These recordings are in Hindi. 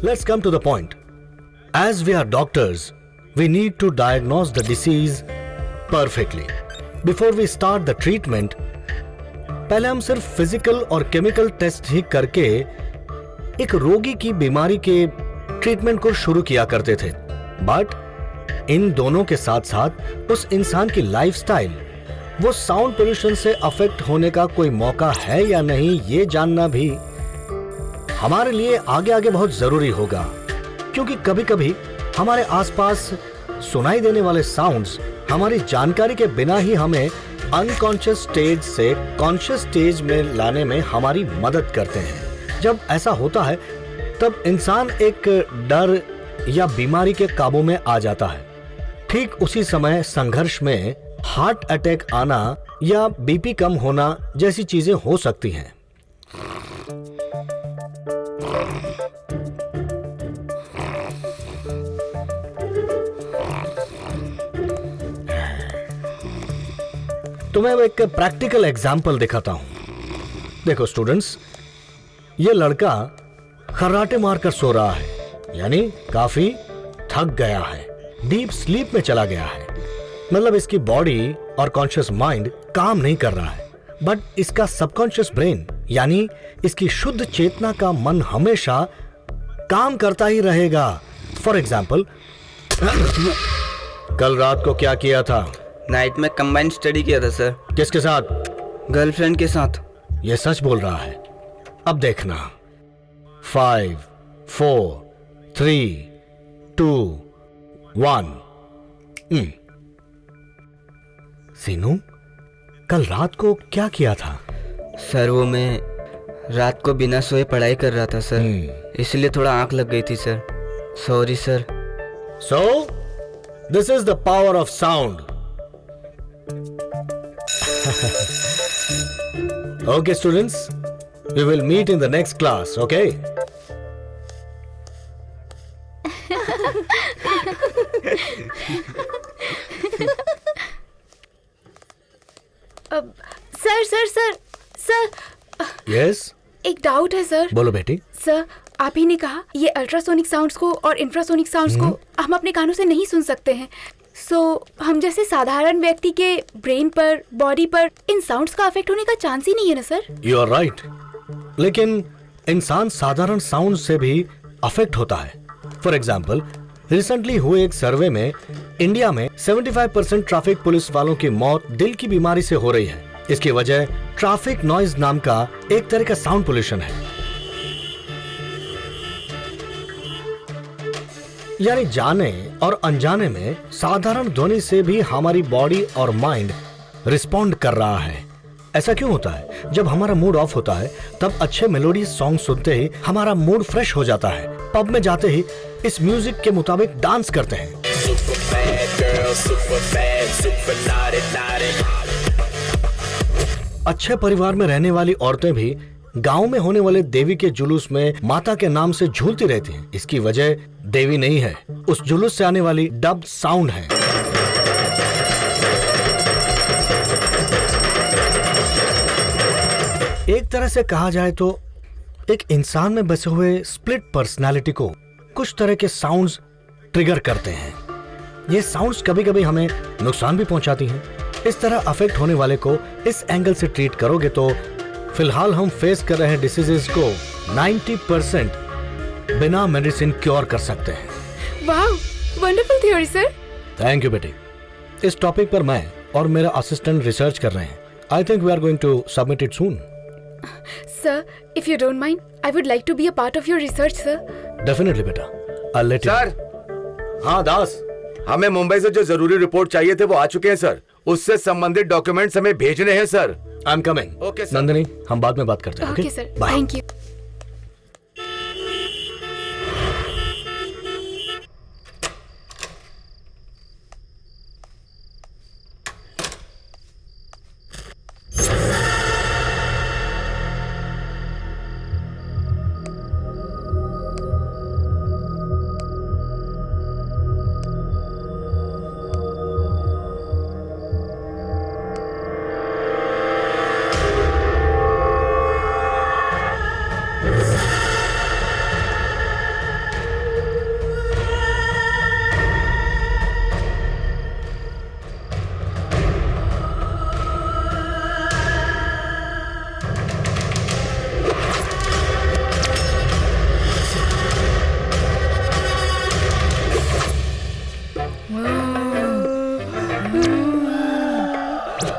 Let's come to the point. As we are doctors, we need to diagnose the disease perfectly. Before we start the treatment, पहले हम सिर्फ फिजिकल और केमिकल टेस्ट ही करके एक रोगी की बीमारी के ट्रीटमेंट को शुरू किया करते थे। बट इन दोनों के साथ साथ उस इंसान की लाइफस्टाइल, वो साउंड पोल्यूशन से अफेक्ट होने का कोई मौका है या नहीं, ये जानना भी हमारे लिए आगे आगे बहुत जरूरी होगा। क्योंकि कभी कभी हमारे आसपास सुनाई देने वाले साउंड्स हमारी जानकारी के बिना ही हमें अनकॉन्शियस स्टेज से कॉन्शियस स्टेज में लाने में हमारी मदद करते हैं। जब ऐसा होता है तब इंसान एक डर या बीमारी के काबू में आ जाता है। ठीक उसी समय संघर्ष में हार्ट अटैक आना या बीपी कम होना जैसी चीजें हो सकती हैं। तो मैं एक प्रैक्टिकल एग्जाम्पल दिखाता हूं। देखो स्टूडेंट्स, ये लड़का खर्राटे मारकर सो रहा है, यानी काफी थक गया है, डीप स्लीप में चला गया है। मतलब इसकी बॉडी और कॉन्शियस माइंड काम नहीं कर रहा है, बट इसका सबकॉन्शियस ब्रेन यानी इसकी शुद्ध चेतना का मन हमेशा काम करता ही रहेगा। फॉर एग्जाम्पल, कल रात को क्या किया था? नाइट में कंबाइंड स्टडी किया था सर। किसके साथ? गर्लफ्रेंड के साथ। ये सच बोल रहा है। अब देखना, 5, 4, 3, 2, 1। सीनू, कल रात को क्या किया था? सर वो मैं रात को बिना सोए पढ़ाई कर रहा था सर, इसलिए थोड़ा आंख लग गई थी sir. Sorry sir. So, this is the power of sound. Okay students, we will meet in the next class, okay? Sir sir sir sir Yes? एक डाउट है सर। बोलो बेटी। सर, आप ही ने कहा ये अल्ट्रासोनिक साउंड्स को और इंफ्रासोनिक साउंड्स को हम अपने कानों से नहीं सुन सकते हैं। हम जैसे साधारण व्यक्ति के ब्रेन पर, बॉडी पर इन साउंड्स का अफेक्ट होने का चांस ही नहीं है ना सर? यू आर राइट, लेकिन इंसान साधारण साउंड से भी अफेक्ट होता है। फॉर एग्जाम्पल, रिसेंटली हुए एक सर्वे में इंडिया में 75% ट्रैफिक पुलिस वालों की मौत दिल की बीमारी से हो रही है। इसकी वजह ट्रैफिक नॉइज नाम का एक तरह का साउंड पोल्यूशन है। यानी जाने और अनजाने में साधारण ध्वनि से भी हमारी बॉडी और माइंड रिस्पॉन्ड कर रहा है। ऐसा क्यों होता है? जब हमारा मूड ऑफ होता है तब अच्छे मेलोडियस सॉन्ग सुनते ही हमारा मूड फ्रेश हो जाता है। पब में जाते ही इस म्यूजिक के मुताबिक डांस करते हैं। अच्छे परिवार में रहने वाली औरतें भी गांव में होने वाले देवी के जुलूस में माता के नाम से झूलती रहती हैं। इसकी वजह देवी नहीं है, उस जुलूस से आने वाली डब साउंड है। एक तरह से कहा जाए तो एक इंसान में बसे हुए स्प्लिट पर्सनालिटी को कुछ तरह के साउंड्स ट्रिगर करते हैं। ये साउंड्स कभी कभी हमें नुकसान भी पहुंचाती हैं। इस तरह अफेक्ट होने वाले को इस एंगल से ट्रीट करोगे तो फिलहाल हम फेस कर रहे डिसीजेस को 90% बिना मेडिसिन क्योर कर सकते हैं। वाह, wonderful theory sir. Thank you बेटी। इस टॉपिक पर मैं और मेरा असिस्टेंट रिसर्च कर रहे हैं। I think we are going to submit it soon. Sir, if you don't mind, I would like to be a part of your research sir. Definitely बेटा, आई लेट यू। सर। हाँ दास, हमें मुंबई से जो जरूरी रिपोर्ट चाहिए थे वो आ चुके हैं सर। उससे संबंधित डॉक्यूमेंट्स हमें भेजने हैं sir. I am coming. Okay sir. Nandini, हम बाद में बात करते हैं। Okay sir, bye. Thank you. इसे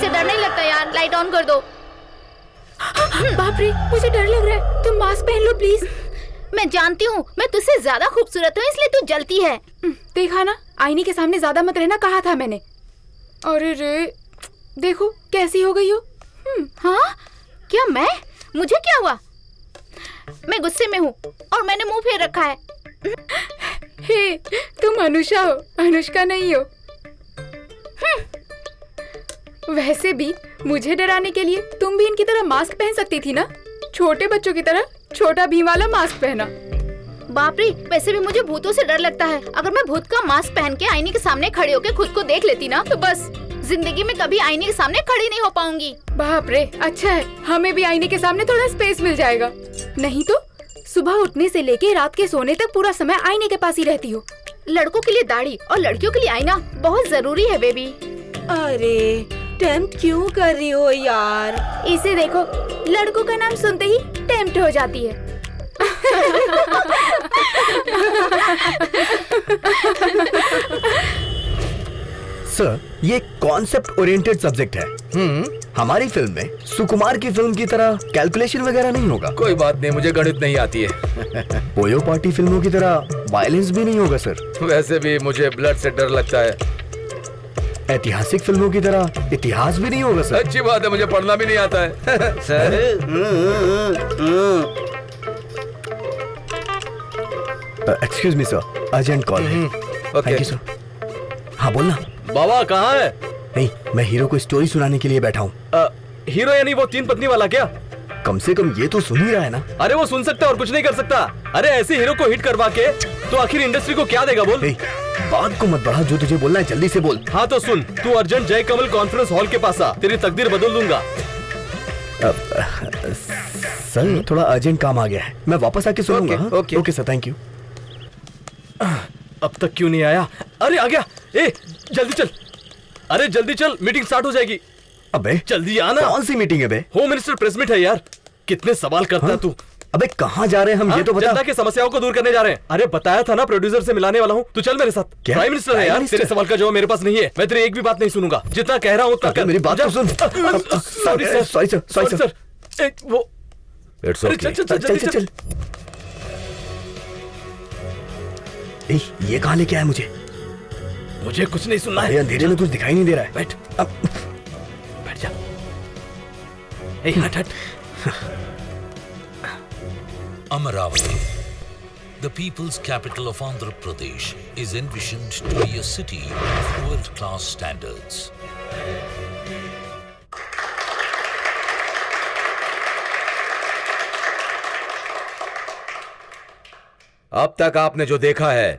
डर नहीं लगता यार, लाइट ऑन कर दो। बाप रे, मुझे डर लग रहा है। तुम मास्क पहन लो प्लीज। मैं जानती हूँ मैं तुझसे ज्यादा खूबसूरत हूँ, इसलिए तू जलती है। देखा ना, आईने के सामने ज्यादा मत रहना कहा था मैंने। अरे रे, देखो कैसी हो गई हो। हाँ क्या मैं? मुझे क्या हुआ? मैं गुस्से में हूँ और मैंने मुंह फेर रखा है। हे, तुम अनुषा हो, अनुष्का नहीं हो। वैसे भी मुझे डराने के लिए तुम भी इनकी तरह मास्क पहन सकती थी ना, छोटे बच्चों की तरह छोटा भीम वाला मास्क पहना। बाप रे, वैसे भी मुझे भूतों से डर लगता है। अगर मैं भूत का मास्क पहन के आईने के सामने खड़े होकर खुद को देख लेती ना, तो बस जिंदगी में कभी आईने के सामने खड़ी नहीं हो पाऊंगी। बाप रे, अच्छा है हमें भी आईने के सामने थोड़ा स्पेस मिल जाएगा। नहीं तो सुबह उठने से लेके रात के सोने तक पूरा समय आईने के पास ही रहती हो। लड़कों के लिए दाढ़ी और लड़कियों के लिए आईना बहुत जरूरी है बेबी। अरे टेम्प्ट क्यों कर रही हो यार? इसे देखो, लड़कों का नाम सुनते ही टेम्प्ट हो जाती है। सर, ये कॉन्सेप्ट ओरिएंटेड सब्जेक्ट है। हमारी फिल्म में सुकुमार की फिल्म की तरह कैलकुलेशन वगैरह नहीं होगा। कोई बात नहीं, मुझे गणित नहीं आती है। पोयो पार्टी फिल्मों की तरह वायलेंस भी नहीं होगा सर। वैसे भी मुझे ब्लड से डर लगता है। ऐतिहासिक फिल्मों की तरह इतिहास भी नहीं होगा सर। अच्छी बात है, मुझे पढ़ना भी नहीं आता है। Sir excuse me sir, urgent call है। Thank you sir. हाँ बोलना। बाबा कहाँ है? नहीं, मैं हीरो को स्टोरी सुनाने के लिए बैठा हूँ। हीरो यानी वो 3 पत्नी वाला क्या? कम से कम ये तो सुन ही रहा है ना। अरे वो सुन सकता है और कुछ नहीं कर सकता। अरे ऐसे हीरो को हिट करवा के तो आखिर इंडस्ट्री को क्या देगा बोल? बात को मत बढ़ा, जो तुझे बोलना है जल्दी से बोल। हाँ तो सुन, तू अर्जेंट जय कमल कॉन्फ्रेंस हॉल के पास आ, तेरी तकदीर बदल दूंगा। सर थोड़ा अर्जेंट काम आ गया है, मैं वापस आके सुनूंगा। Okay sir, thank you. अब तक क्यों नहीं आया? अरे आ गया। ए जल्दी चल, अरे जल्दी चल, मीटिंग स्टार्ट हो जाएगी। अबे जल्दी आना। कौन सी मीटिंग है बे? होम मिनिस्टर प्रेस मीट है यार। कितने सवाल करता है तू। अबे कहाँ जा रहे हैं हम? ये तो बता। जनता की समस्याओं को दूर करने जा रहे हैं। अरे बताया था ना, प्रोड्यूसर से मिलाने वाला हूँ, तू चल मेरे साथ। प्राइम मिनिस्टर है यार, तेरे सवाल का जवाब मेरे पास नहीं है। मैं तेरी एक भी बात नहीं सुनूंगा, जितना कह रहा हूँ उतना कर। मेरी बात तो सुन। Sorry sir, sorry sir. वो It's okay. चल। ये कहाँ लेके आया मुझे? मुझे कुछ नहीं सुनना है। अंधेरे में कुछ दिखाई नहीं दे रहा है। बैठ जा। हट। Amaravati, the people's capital of Andhra Pradesh, is envisioned to be a city of world-class standards. अब तक आपने जो देखा है,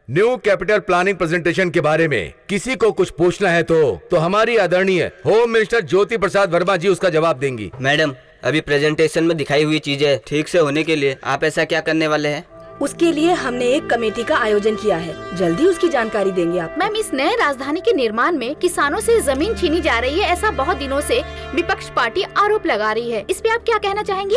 न्यू कैपिटल प्लानिंग प्रेजेंटेशन के बारे में किसी को कुछ पूछना है तो हमारी आदरणीय होम मिनिस्टर ज्योति प्रसाद वर्मा जी उसका जवाब देंगी। मैडम, अभी प्रेजेंटेशन में दिखाई हुई चीजें ठीक से होने के लिए आप ऐसा क्या करने वाले हैं? उसके लिए हमने एक कमेटी का आयोजन किया है, जल्दी उसकी जानकारी देंगे आप। मैम, इस नए राजधानी के निर्माण में किसानों से जमीन छीनी जा रही है, ऐसा बहुत दिनों से विपक्ष पार्टी आरोप लगा रही है। इस पे आप क्या कहना चाहेंगी?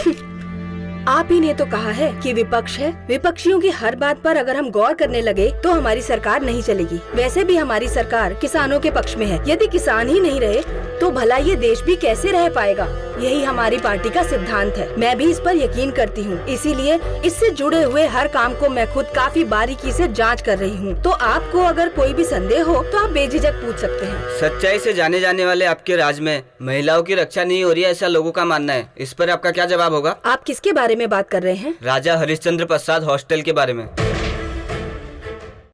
आप ही ने तो कहा है कि विपक्ष है। विपक्षियों की हर बात पर अगर हम गौर करने लगे तो हमारी सरकार नहीं चलेगी। वैसे भी हमारी सरकार किसानों के पक्ष में है। यदि किसान ही नहीं रहे तो भला ये देश भी कैसे रह पाएगा? यही हमारी पार्टी का सिद्धांत है। मैं भी इस पर यकीन करती हूँ, इसीलिए इससे जुड़े हुए हर काम को मैं खुद काफी बारीकी से जांच कर रही हूँ। तो आपको अगर कोई भी संदेह हो तो आप बेझिझक पूछ सकते हैं। सच्चाई से जाने जाने वाले आपके राज्य में महिलाओं की रक्षा नहीं हो रही है, ऐसा लोगों का मानना है। इस पर आपका क्या जवाब होगा? आप किसके बारे में बात कर रहे हैं? राजा हरिश्चंद्र प्रसाद हॉस्टल के बारे में।